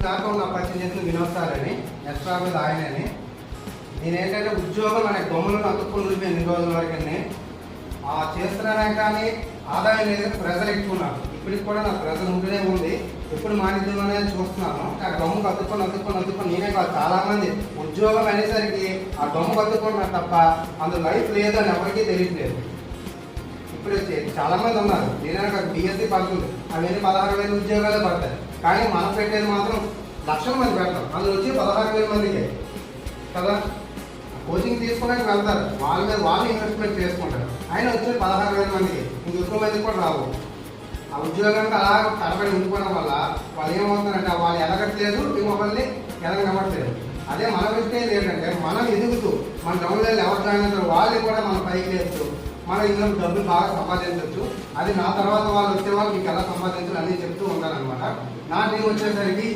దాకా ఉన్న పరిచయం చేసిన వినోద్ సార్ అని ఎక్స్ట్రా మీద ఆయనని. నేనేంటంటే ఉద్యోగం అనే గమ్ములను అతుక్కుని ఉండిపోయి ఎన్ని రోజుల వరకు చేస్తున్నానే కానీ ఆదాయం లేదు. ప్రెజర్ ఎక్కున్నాను. ఇప్పటికి కూడా నాకు ప్రెజర్ ఉంటూనే ఉంది. ఎప్పుడు మానిద్దామనే చూస్తున్నాను. ఆ గమ్ముకు అతుక్కొని నేనే కాదు చాలా మంది ఉద్యోగం అనేసరికి ఆ గమ్ముకు అతుక్కున్నారు తప్ప అందులో లైఫ్ లేదని ఎవరికీ తెలియట్లేదు. ఇప్పుడు చాలా మంది ఉన్నారు. నేనే కాదు బిఎస్సీ పడుతుంది, అవన్నీ 16,000 ఉద్యోగాలే పడతాయి. కానీ మనం పెట్టేది మాత్రం లక్షల మంది పెడతాం. అందులో వచ్చి 16,000 మందికి కదా కోచింగ్ తీసుకోవడానికి వెళ్తారు. వాళ్ళ మీద వాళ్ళు ఇన్వెస్ట్మెంట్ చేసుకుంటారు. ఆయన వచ్చి 16,000 మందికి ఇంకెక్కువ మందికి కూడా రావు. ఆ ఉద్యోగానికి అలా కనబడి ఉండిపోవడం వల్ల వాళ్ళు ఏమవుతుందంటే వాళ్ళు ఎదగట్లేదు, ఇంకొకరిని ఎదగనవ్వట్లేదు. అదే మన విషయం ఏంటంటే మనం ఎదుగుతూ మన డౌన్లో ఎవరు జాయిన్ అవుతారు వాళ్ళు కూడా మన పైకి లేస్తూ మనం ఇందులో డబ్బులు బాగా సంపాదించవచ్చు. అది నా తర్వాత వాళ్ళు వచ్చే వాళ్ళు మీకు ఎలా సంపాదించాలి అన్నీ చెప్తూ ఉంటారనమాట. నా టీం వచ్చేసరికి